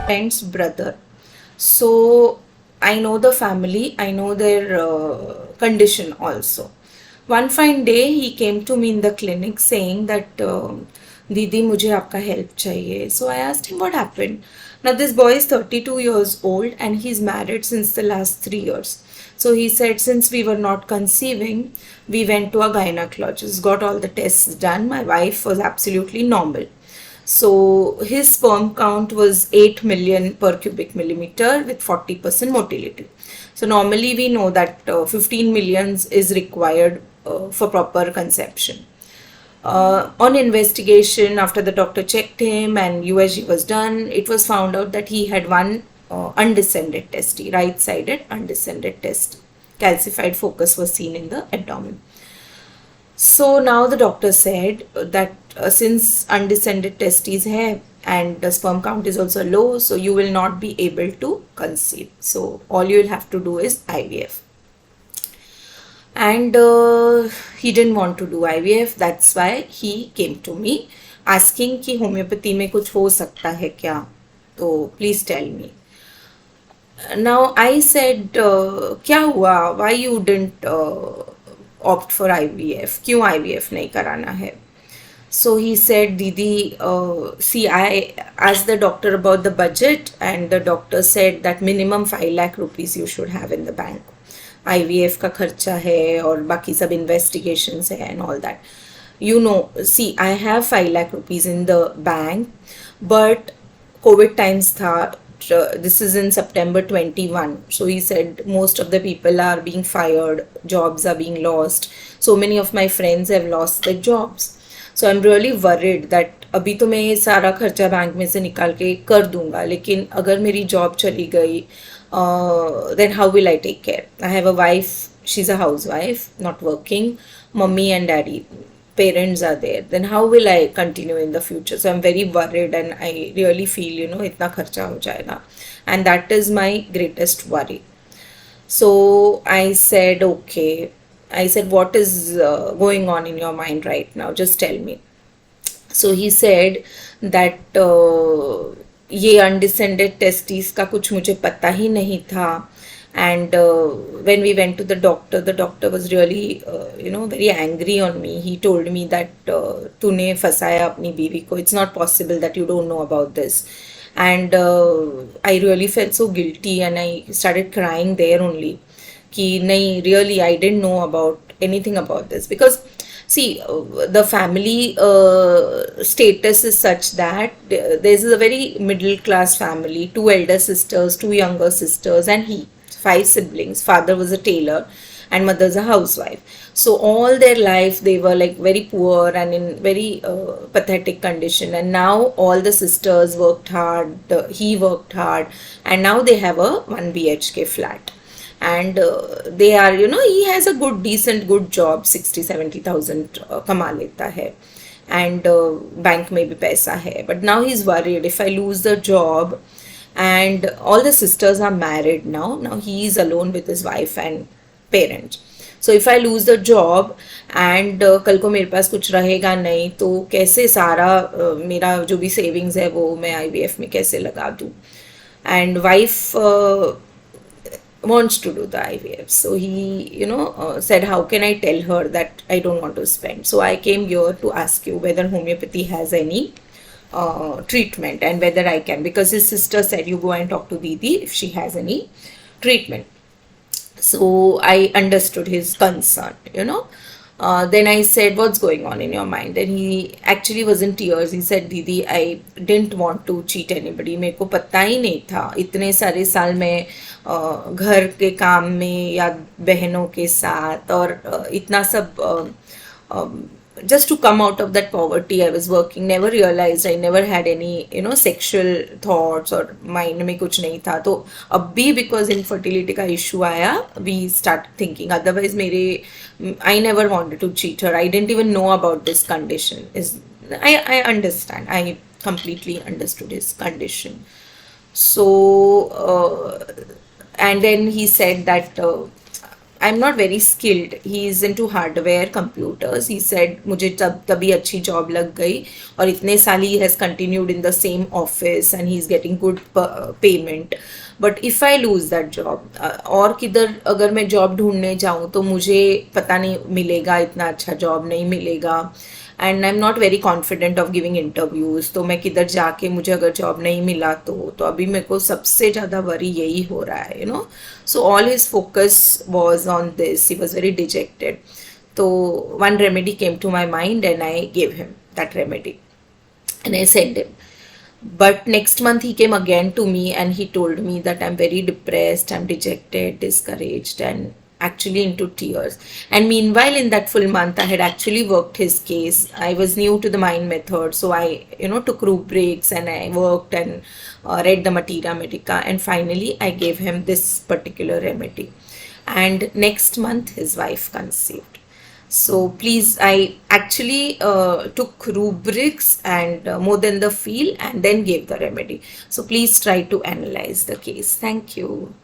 friend's brother. So I know the family, I know their condition also. One fine day he came to me in the clinic saying that Didi मुझे आपका help चाहिए. So I asked him what happened. Now this boy is 32 years old and he's married since the last 3 years. So he said since we were not conceiving, we went to a gynecologist, got all the tests done. My wife was absolutely normal. So his sperm count was 8 million per cubic millimeter with 40% motility. So normally we know that 15 millions is required for proper conception. On investigation, after the doctor checked him and USG was done, it was found out that he had one undescended testis, right-sided undescended testis. Calcified focus was seen in the abdomen. So now the doctor said that since undescended testes hai and the sperm count is also low, so you will not be able to conceive. So all you will have to do is IVF. And he didn't want to do IVF. That's why he came to me asking कि homeopathy में कुछ हो सकता है क्या? तो please tell me. Now I said क्या हुआ? Why you didn't opt for IVF? क्यों IVF नहीं कराना है? So he said, Didi, see, I asked the doctor about the budget and the doctor said that minimum 5 lakh rupees you should have in the bank. IVF का खर्चा है और बाकी सब investigations है and all that. You know, see, I have 5 lakh rupees in the bank, but COVID times tha. This is in September 21. So he said most of the people are being fired, jobs are being lost. So many of my friends have lost their jobs. So I'm really worried that अभी तो मैं ये सारा खर्चा bank में से निकाल के कर दूंगा, लेकिन अगर मेरी जॉब चली गई, then how will I take care? I have a wife, she's a housewife, not working, mummy and daddy, parents are there, then how will I continue in the future? So I'm very worried and I really feel, itna kharcha ho jayega, and that is my greatest worry. So I said, okay. I said, what is going on in your mind right now? Just tell me. So he said that ये undescended testes का कुछ मुझे पता ही नहीं था. And when we went to the doctor was really, very angry on me. He told me that तूने फंसाया अपनी बीवी को. It's not possible that you don't know about this. And I really felt so guilty and I started crying there only. Ki nahi, really, I didn't know about anything about this because see, the family status is such that this is a very middle class family, 2 elder sisters, 2 younger sisters, and 5 siblings. Father was a tailor and mother's a housewife. So all their life they were like very poor and in very pathetic condition, and now all the sisters worked hard, he worked hard, and now they have a 1 BHK flat. And they are, he has a good job, 60-70,000 कमा लेता है, and bank में भी पैसा है. But now he's worried if I lose the job, and all the sisters are married now he is alone with his wife and parents. So if I lose the job and कल को मेरे पास कुछ रहेगा नहीं, तो कैसे सारा मेरा जो भी savings है वो मैं IVF में कैसे लगा दूँ. And wife wants to do the IVF. So he, said, how can I tell her that I don't want to spend? So I came here to ask you whether homeopathy has any treatment and whether I can, because his sister said you go and talk to Didi if she has any treatment. So I understood his concern, then I said, what's going on in your mind? And he actually was in tears. He said, Didi, I didn't want to cheat anybody. मेरे को पता ही नहीं था. इतने सारे साल में घर के काम में या बहनों के साथ और इतना सब just to come out of that poverty I was working, never realized, I never had any sexual thoughts or mind में कुछ नहीं था. तो अब भी because infertility का issue आया, we start thinking. Otherwise I never wanted to cheat her. I didn't even know about this condition. I understand. I completely understood his condition. So and then he said that I'm not very skilled. He is into hardware computers. He said मुझे तभी अच्छी job लग गई और इतने साल he has continued in the same office and he's getting good payment. But if I lose that job और किधर अगर मैं job ढूंढने जाऊँ तो मुझे पता नहीं मिलेगा, इतना अच्छा job नहीं मिलेगा. And I am not very confident of giving interviews. तो मैं किधर जाके मुझे अगर जॉब नहीं मिला तो अभी मेरे को सबसे ज़्यादा वरी यही हो रहा है, so all his focus was on this. He was very dejected. तो one remedy came to my mind and I gave him that remedy and I sent him. But next month he came again to me and he told me that I'm very depressed, I'm dejected, discouraged, and actually into tears. And meanwhile, in that full month, I had actually worked his case. I was new to the mind method, so I, took rubrics and I worked and read the materia medica. And finally, I gave him this particular remedy. And next month, his wife conceived. So please, I actually took rubrics and more than the feel and then gave the remedy. So please try to analyze the case. Thank you.